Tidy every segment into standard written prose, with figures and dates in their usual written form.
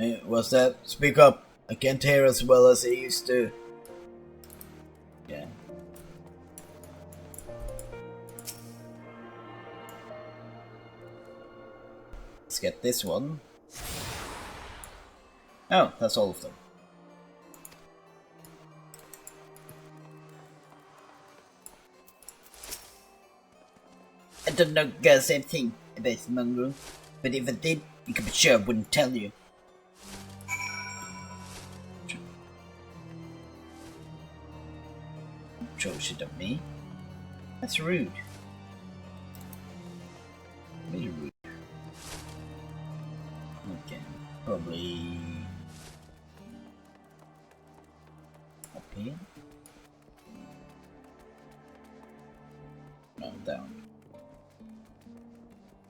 Hey, what's that? Speak up. I can't hear as well as I used to. Yeah. Let's get this one. Oh, that's all of them. I don't know the same thing about the mongrel, but if I did, you can be sure I wouldn't tell you. Throw shit at me? That's rude. Really rude. Okay, probably up here. No, down.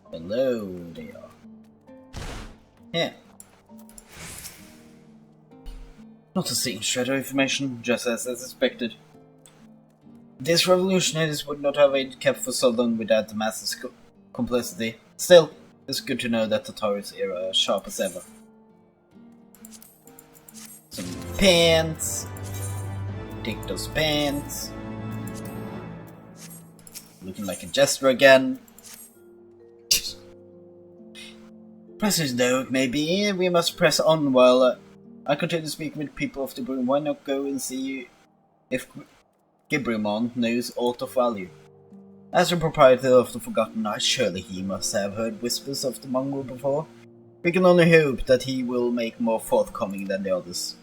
Below they are. Yeah. Not a single shred of information, just as I suspected. These revolutionaries would not have been kept for so long without the master's complicity. Still, it's good to know that the Taurus era is sharp as ever. Some pants. Take those pants. Looking like a jester again. Pressers though it may be, we must press on while I continue speaking with people of the Broom. Why not go and see if Gibrimon knows aught of value? As the proprietor of the Forgotten Knight, surely he must have heard whispers of the mongrel before. We can only hope that he will make more forthcoming than the others.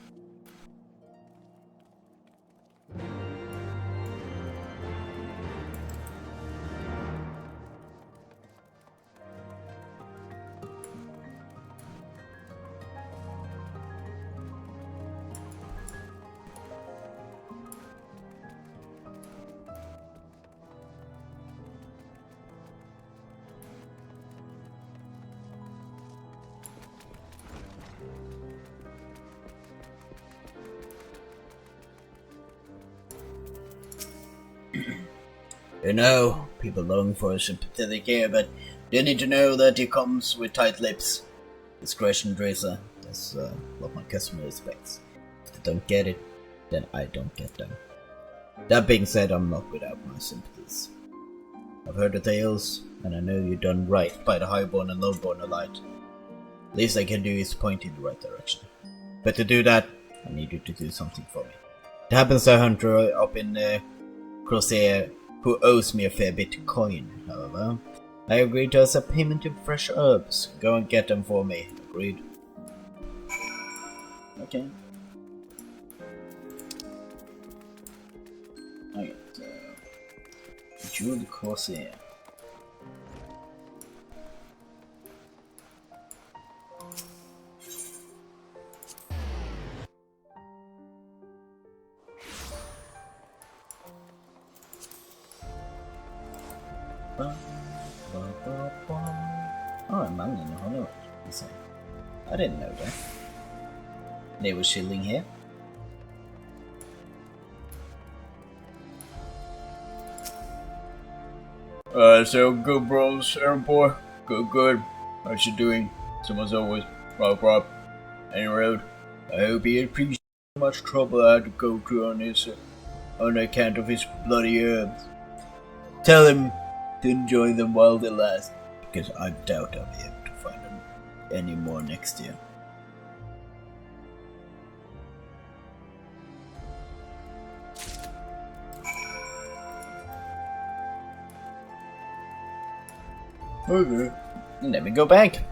You know, people long for a sympathetic ear, but they need to know that he comes with tight lips. Discretion, Drazor. That's what my customer expects. If they don't get it, then I don't get them. That being said, I'm not without my sympathies. I've heard the tales, and I know you've done right by the highborn and lowborn alike. Least I can do is point in the right direction. But to do that, I need you to do something for me. There happens a hunter up in Crosshair who owes me a fair bit of coin, however. I agreed to as a payment in fresh herbs. Go and get them for me. Agreed. Okay. Okay, so... Jewel Corsair. Oh, a man in the hollow. I didn't know that. They were shilling here. So good bros, Aaron boy. Good. How's you doing? Someone's always Rob. Any road. I hope he appreciates how much trouble I had to go through on account of his bloody herbs. Tell him to enjoy them while they last, because I doubt I'll be able to find them any more next year. Okay, and then we go back.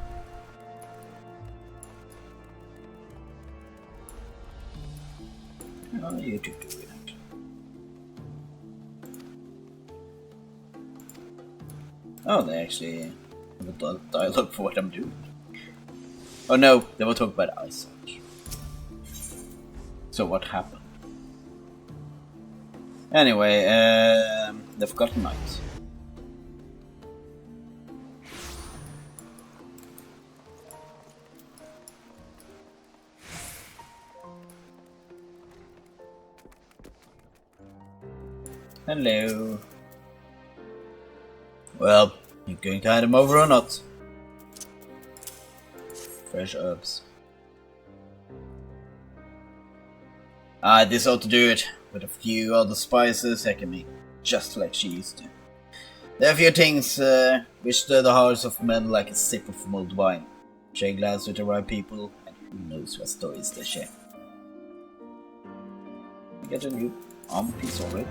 Oh, you two do it. Oh, they actually have a dialogue for what I'm doing. Oh no, they will talk about Ice Age. So what happened? Anyway, the Forgotten Knights. Hello. Well, you going to hand him over or not? Fresh herbs. This ought to do it. With a few other spices, I can make just like she used to. There are a few things which stir the hearts of men like a sip of mulled wine. Share a glass with the right people, and who knows what stories they share. Get a new armor piece already.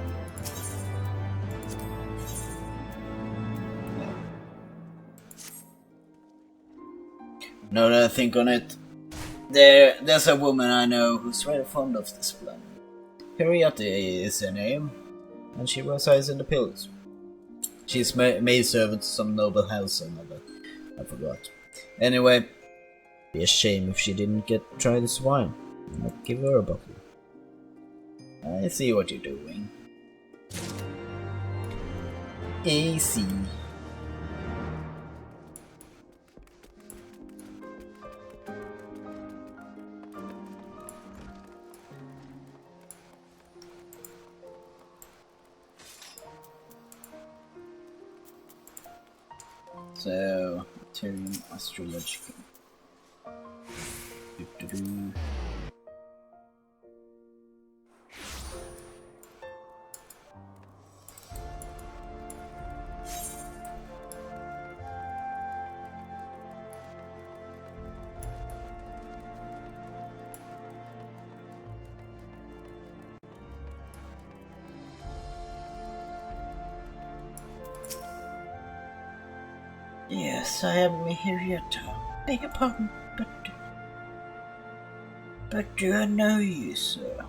Yeah. Now that I think on it, there's a woman I know who's very fond of this blend. Henrietta is her name, and she resides in the Pillars. She's maidservant to some noble house or another. I forgot. Anyway, be a shame if she didn't try this wine. I'll give her a bottle. I see what you're doing. AC. So, Ethereum Astrological. Yes, I am Henrietta. Beg your pardon, but do I know you, sir?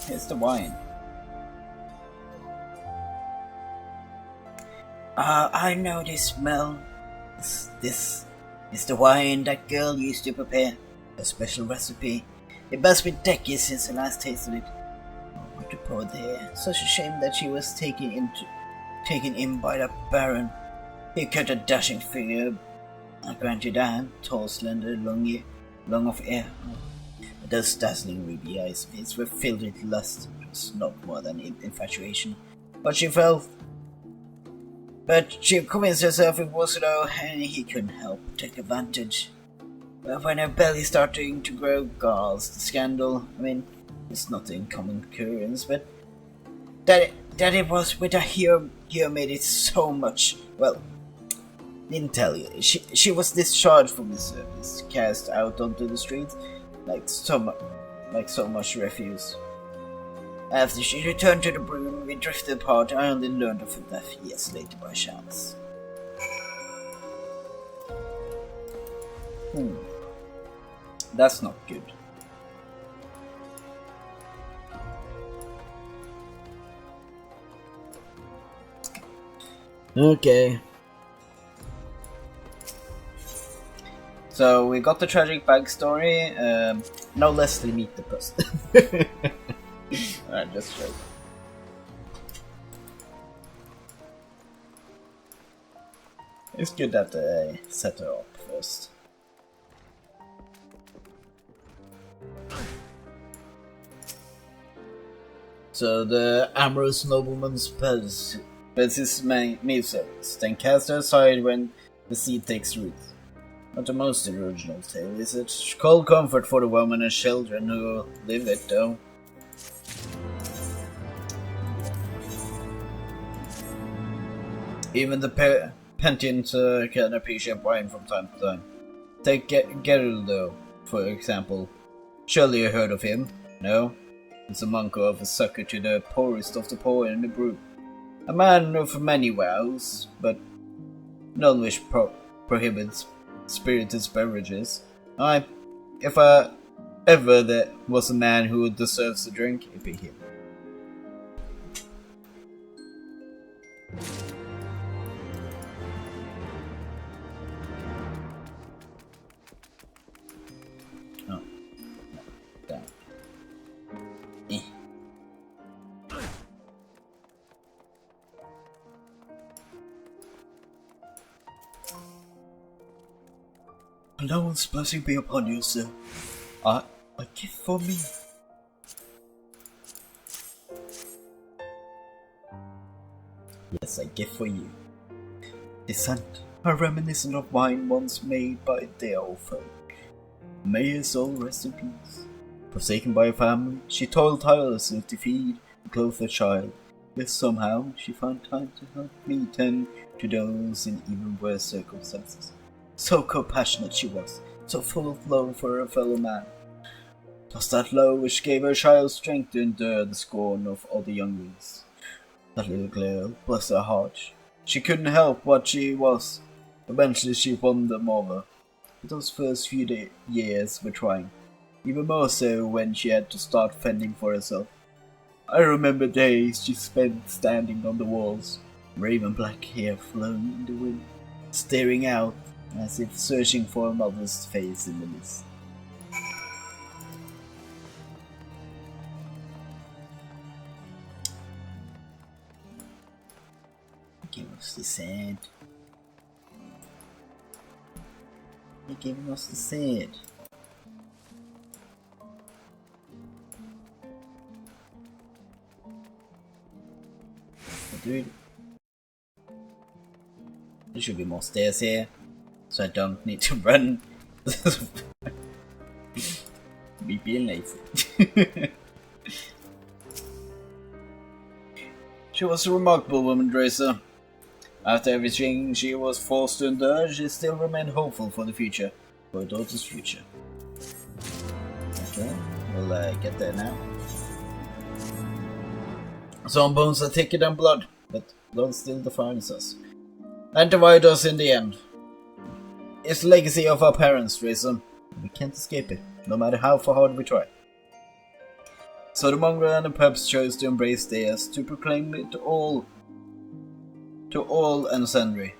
Here's the wine. I know this smell. This is the wine that girl used to prepare. A special recipe. It must be decades since I last tasted it. Oh, what a poor dear. Such a shame that she was taken in by the Baron. He cut a dashing figure. I grant you that. Tall, slender, long of air. Oh. Those dazzling ruby eyes of his were filled with lust. It was not more than infatuation. But she convinced herself it was so, and he couldn't help but take advantage. But when her belly started to grow, girls, the scandal, it's not an uncommon occurrence, but that it was with a hero made it so much, well, didn't tell you. She was discharged from the service, cast out onto the streets, like so much refuse. After she returned to the broom, we drifted apart. I only learned of her death years later by chance. That's not good. Okay. So we got the tragic backstory. Now let's meet the person. Alright, just right. It's good that they set her up first. So the amorous nobleman spells his maidservants, then casts her aside when the seed takes root. Not the most original tale, is it? Cold comfort for the women and children who live it, though. Even the penitent can appreciate wine from time to time. Take Geralt, though, for example. Surely you heard of him? No? It's a monk of a succor to the poorest of the poor in the group. A man of many vows, but none which prohibits spirited beverages. If ever there was a man who deserves a drink, it'd be him. Oh, damn. Lord's blessing be upon you, sir. A gift for me. Yes, a gift for you. Descent, a reminiscent of wine once made by the old folk. May his soul rest in peace. Forsaken by her family, she toiled tirelessly to feed and clothe her child. Yet somehow she found time to help me tend to those in even worse circumstances. So compassionate she was, so full of love for her fellow man. 'Twas that love which gave her child strength to endure the scorn of other younglings. That little girl, bless her heart, she couldn't help what she was. Eventually she won them over. But those first few years were trying, even more so when she had to start fending for herself. I remember days she spent standing on the walls, raven black hair flowing in the wind, staring out as if searching for a mother's face in the mist. Give us the sand. They're giving us the sand. Dude, there should be more stairs here, so I don't need to run. Me being lazy. She was a remarkable woman, Drazor. After everything she was forced to endure, she still remained hopeful for the future, for her daughter's future. Okay, we'll get there now. Some bones are thicker than blood, but blood still defines us, and divides us in the end. It's the legacy of our parents, Drazor. We can't escape it, no matter how hard we try. So the mongrel and the pups chose to embrace theirs, to proclaim it to all and sundry.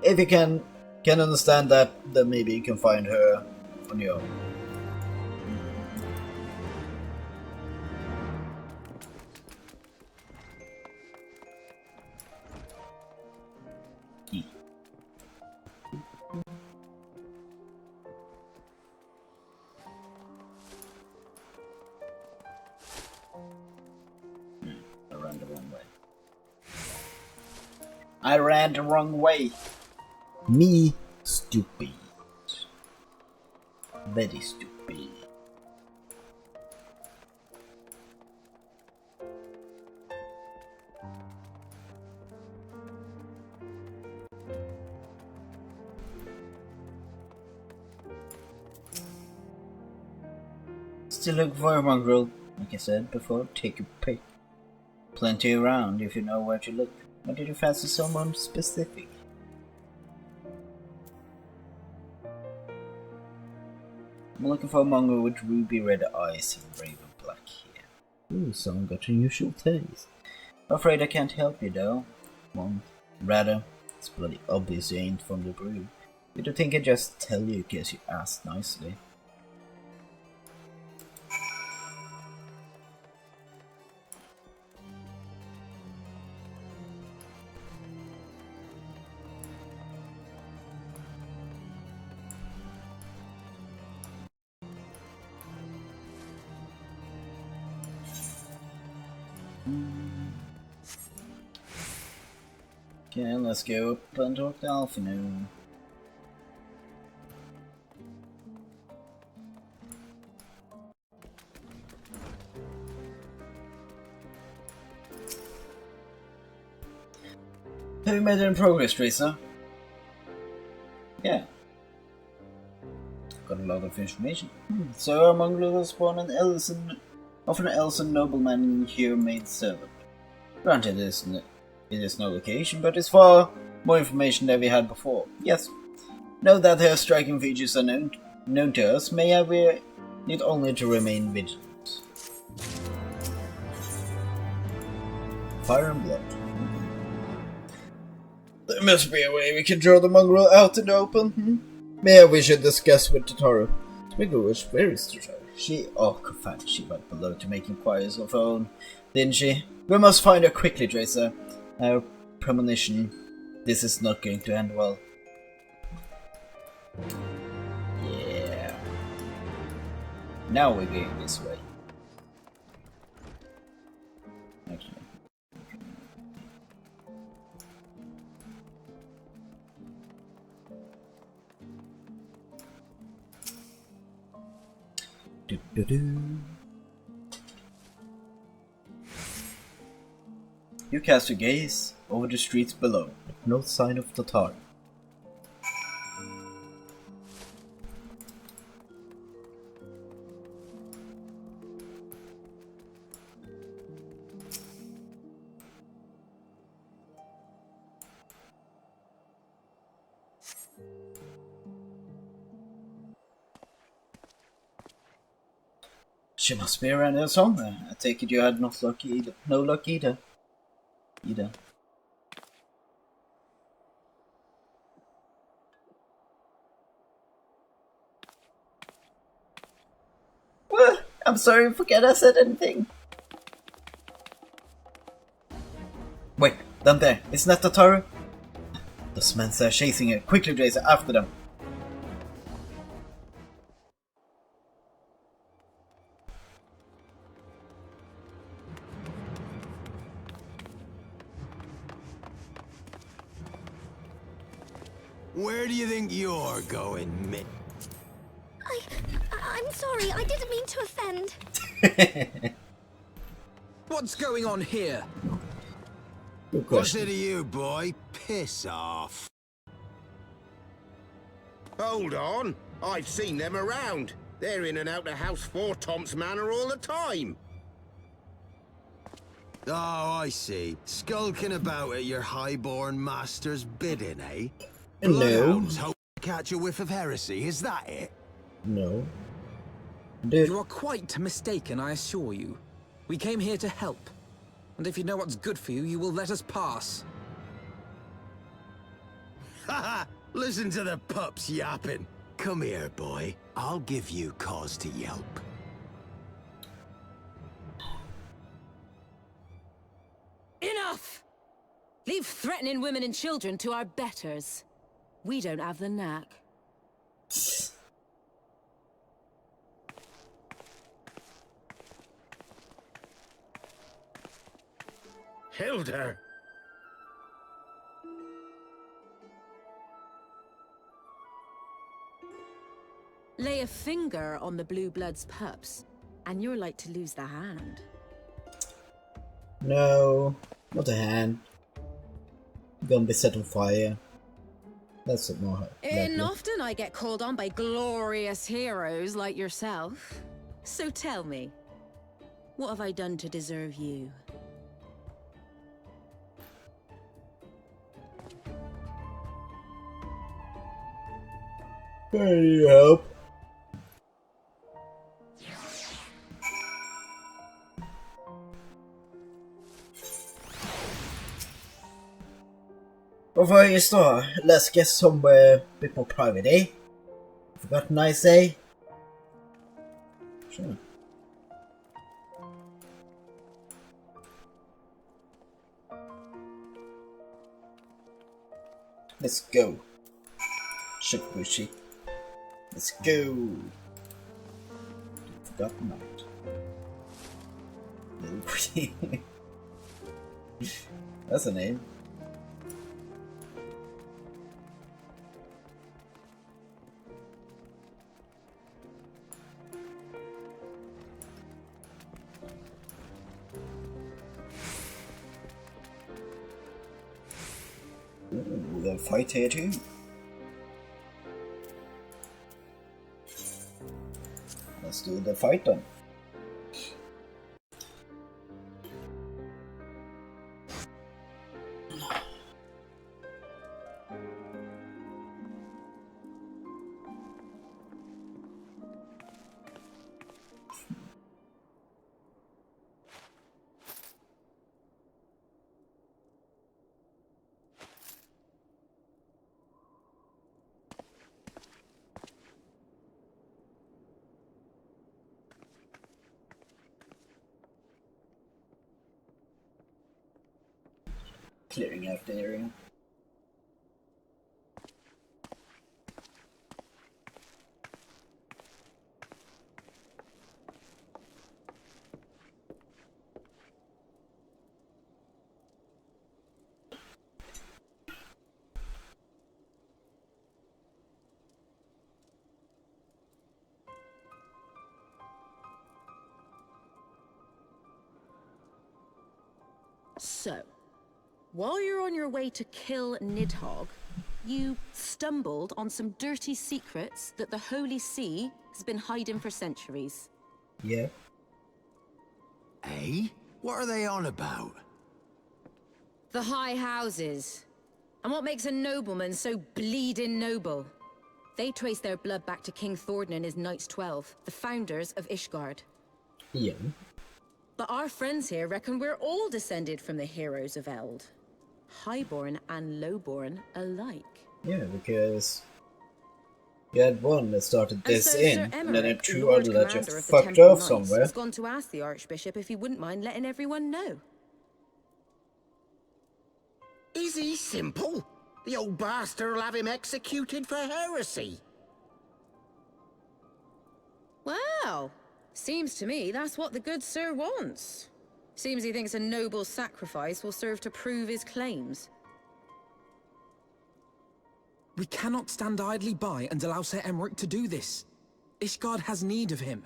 If you can understand that, then maybe you can find her on your own. I ran the wrong way. Me, stupid. Very stupid. Still looking for a mongrel. Like I said before, take your pick. Plenty around if you know where to look. Or did you fancy someone specific? I'm looking for a mongrel with ruby red eyes and raven black hair. Ooh, someone got unusual taste. I'm afraid I can't help you though. Well, rather, it's bloody obvious you ain't from the brew. You don't think I'd just tell you because you asked nicely. Okay, let's go up and talk to Alpha now. Have you made any progress, Drazor? Yeah. Got a lot of information. So, our mongrel was born of an Elson nobleman here made servant. Granted, it is no location, but it's far more information than we had before. Yes. Know that her striking features are known to us, may we need only to remain vigilant. Fire and blood. There must be a way we can draw the mongrel out in the open. Maybe we should discuss with Totoro. Twinkle, where is Totoro? She went below to make inquiries of her own, didn't she? We must find her quickly, Drazor. Our premonition. This is not going to end well. Yeah. Now we're going this way. Actually. Do-do-do. You cast your gaze over the streets below, but no sign of Tatar. She must be around here somewhere. I take it you had no luck either. No luck either. I'm sorry, forget I said anything. Wait, down there. Isn't that Tataru? Those men are chasing her. Quickly, Drazor, after them. Where do you think you're going, Mitt? I'm sorry, I didn't mean to offend. What's going on here? Good What's question. it to you, boy? Piss off. Hold on. I've seen them around. They're in and out of House 4 Tom's Manor all the time. Oh, I see. Skulking about at your highborn master's bidding, eh? No. Bloodhounds hope to catch a whiff of heresy, is that it? No. Dude. You are quite mistaken, I assure you. We came here to help. And if you know what's good for you, you will let us pass. Haha! Listen to the pups yapping. Come here, boy. I'll give you cause to yelp. Enough! Leave threatening women and children to our betters. We don't have the knack. Hilda! Lay a finger on the Blue Blood's pups, and you're like to lose the hand. No. Not a hand. You're gonna be set on fire. That's it more. And often I get called on by glorious heroes like yourself. So tell me, what have I done to deserve you? I need help. Before you start, let's get somewhere a bit more private, eh? Forgot nice, eh? Sure. Let's go. Shikushi. Let's go. Forgot night. Little pretty. That's a name. Ooh, they'll fight here too. Let's do the fight then. Clearing out the area. So, while you're on your way to kill Nidhogg, you stumbled on some dirty secrets that the Holy See has been hiding for centuries. Yeah. Eh? What are they on about? The High Houses. And what makes a nobleman so bleeding noble? They trace their blood back to King Thordan and his Knights 12, the founders of Ishgard. Yeah. But our friends here reckon we're all descended from the heroes of Eld. Highborn and lowborn alike. Yeah, because you had one that started this so in, Sir and then Emmerich, two Lord other that Commander just of the fucked Temple off Knights, somewhere. has gone to ask the Archbishop if he wouldn't mind letting everyone know. Is he simple? The old bastard will have him executed for heresy. Well, seems to me that's what the good sir wants. Seems he thinks a noble sacrifice will serve to prove his claims. We cannot stand idly by and allow Sir Emmerich to do this. Ishgard has need of him.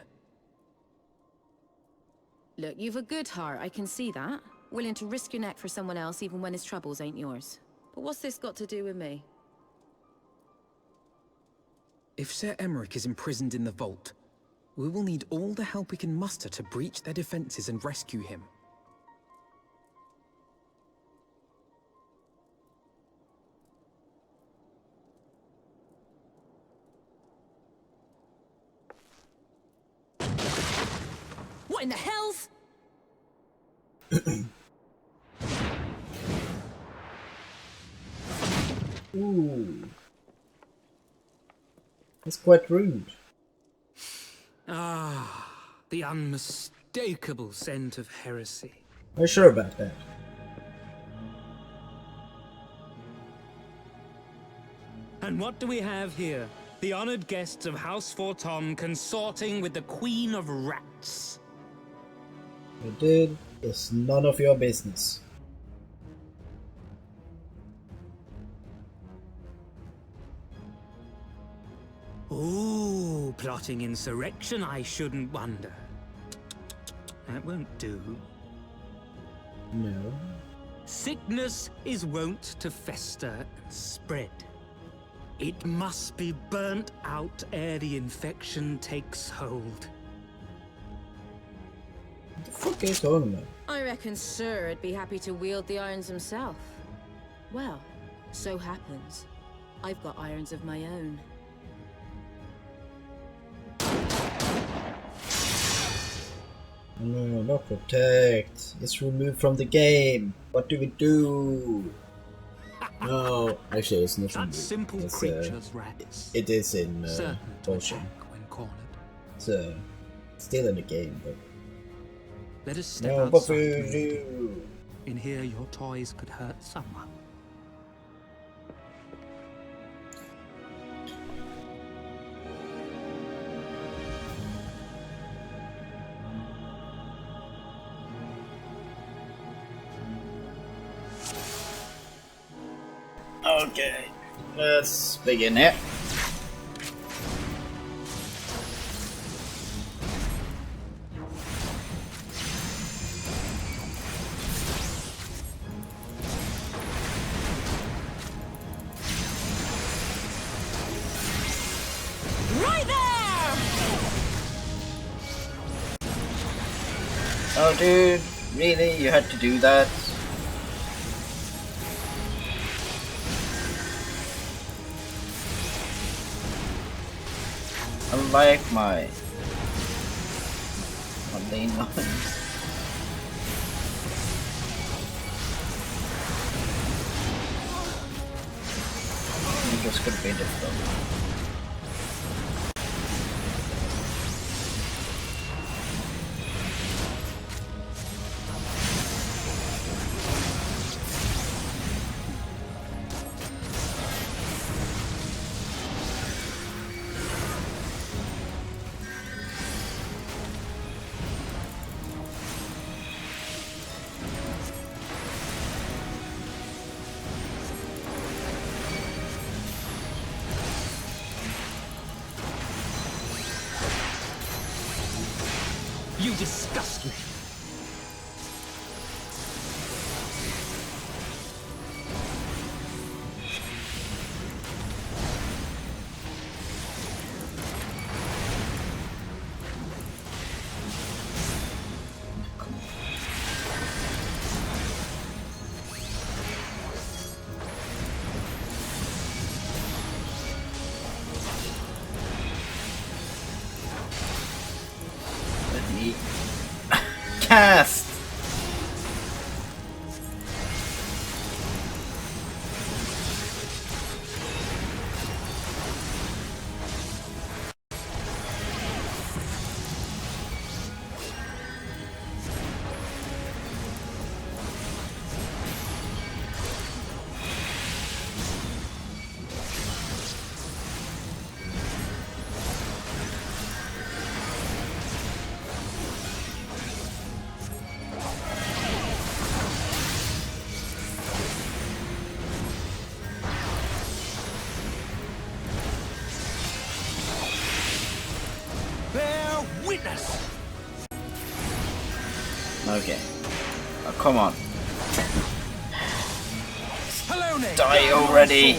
Look, you've a good heart, I can see that. Willing to risk your neck for someone else even when his troubles ain't yours. But what's this got to do with me? If Sir Emmerich is imprisoned in the vault, we will need all the help we can muster to breach their defenses and rescue him. What in the hell's? Ooh. That's quite rude. Ah, the unmistakable scent of heresy. Are you sure about that? And what do we have here? The honored guests of House Fortom consorting with the Queen of Rats. You did. It's none of your business. Ooh, plotting insurrection, I shouldn't wonder. That won't do. No. Sickness is wont to fester and spread. It must be burnt out ere the infection takes hold. What the fuck are you talking about? I reckon Sir'd be happy to wield the irons himself. Well, so happens I've got irons of my own. No, not protect. It's removed from the game. What do we do? No, actually, it's not Such removed. simple It's, creatures, rats. it is in Certain to Potion. attack when cornered. It's still in the game, but Let us step no, what outside. we and do? In here, your toys could hurt someone. Okay, let's begin it. Right there! Oh, dude, really? You had to do that? I like my lane lines. It just could be difficult. You disgust me. fast! Bear witness! Okay. Oh, come on. Hello, Nick. Die already!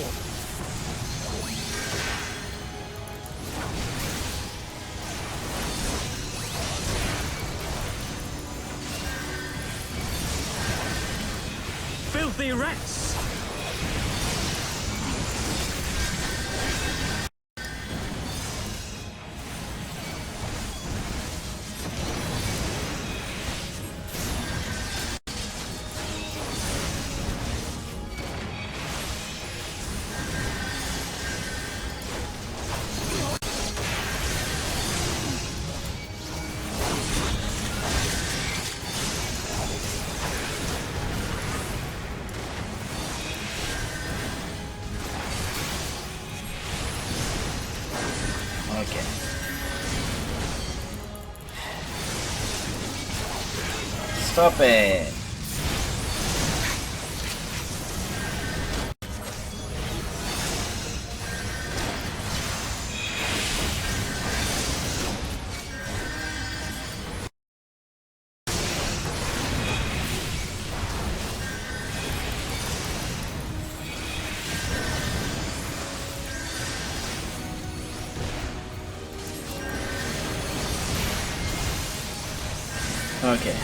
Filthy rats! Okay. Stop it! Okay.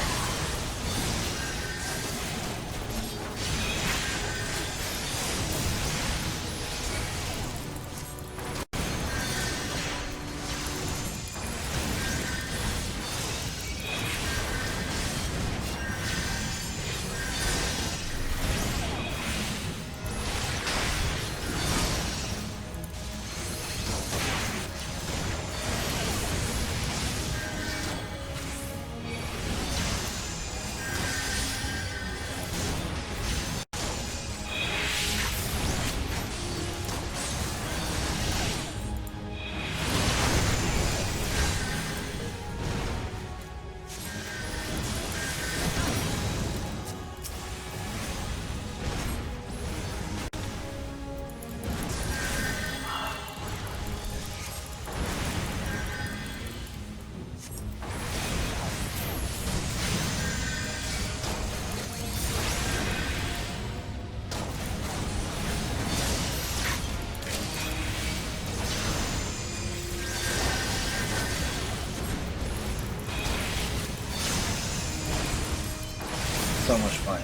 So much fight.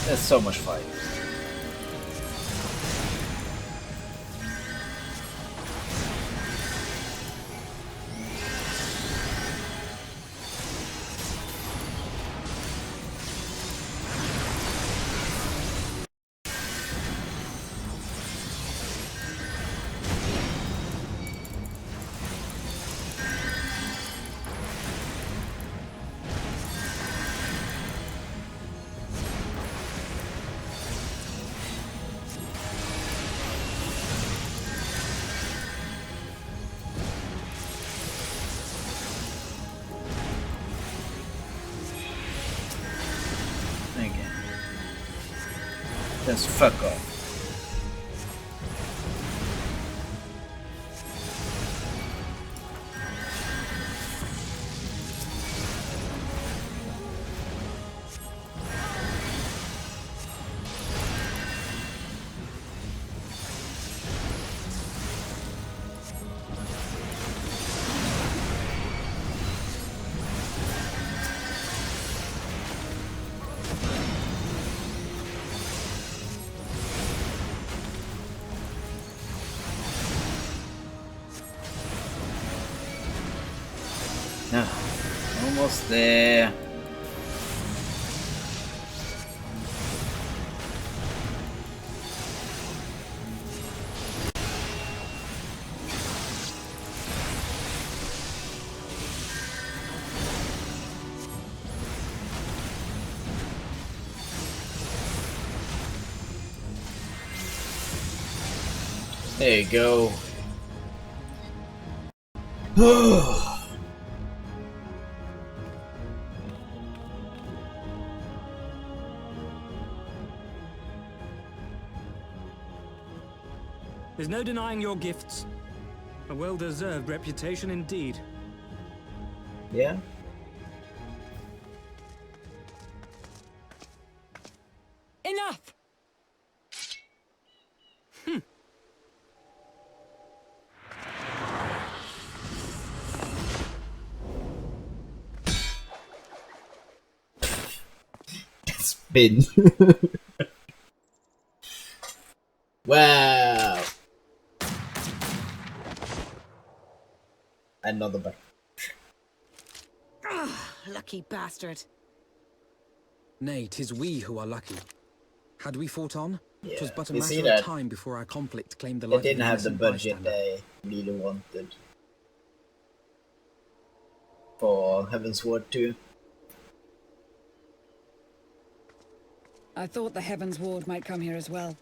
There's so much fight. Just fuck off. Almost there. There you go. There's no denying your gifts. A well-deserved reputation indeed. Yeah. Enough! Spin. Wow. Another back. Lucky bastard. Nay, 'tis we who are lucky. Had we fought on, 'twas Yeah, but a you see matter of that? time before our conflict claimed the They life didn't of an have the innocent budget bystander. they really wanted for Heavensward 2. I thought the Heavensward might come here as well.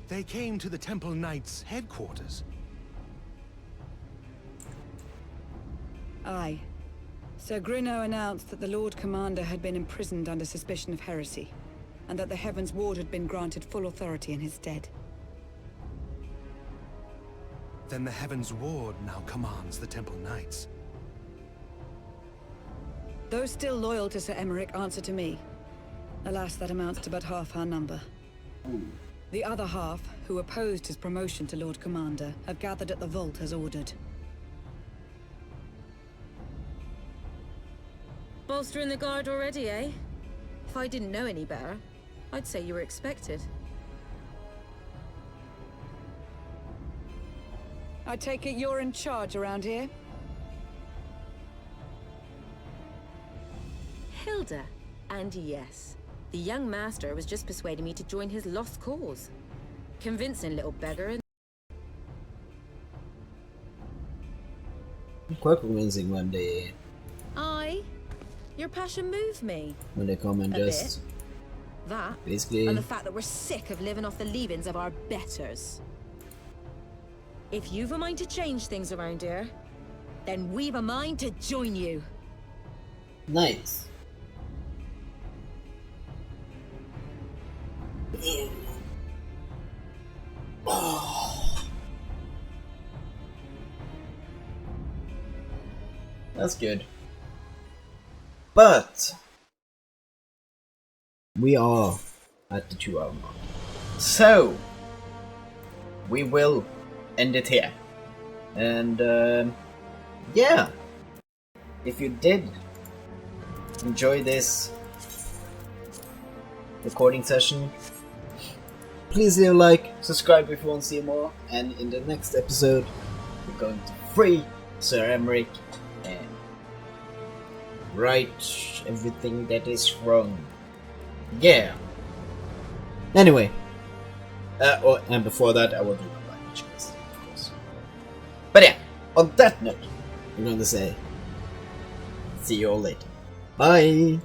They came to the Temple Knights' headquarters. Aye. Sir Grinno announced that the Lord Commander had been imprisoned under suspicion of heresy, and that the Heavensward had been granted full authority in his stead. Then the Heavensward now commands the Temple Knights. Those still loyal to Sir Emmerich answer to me. Alas, that amounts to but half our number. The other half, who opposed his promotion to Lord Commander, have gathered at the vault as ordered. Bolstering the guard already, eh? If I didn't know any better, I'd say you were expected. I take it you're in charge around here? Hilda. And yes, the young master was just persuading me to join his lost cause. Convincing little beggar. Quite convincing when they Your passion moved me. come and A just That, basically and the fact that we're sick of living off the leavings of our betters. If you've a mind to change things around here, then we've a mind to join you. nice. That's good. But we are at the 2-hour mark. So we will end it here. And yeah. If you did enjoy this recording session, please leave a like, subscribe if you want to see more, and in the next episode we're going to free Sir Emmerich and right everything that is wrong. Yeah. Anyway, and before that I will do my language quest, of course. But yeah, on that note, I'm going to say see you all later. Bye.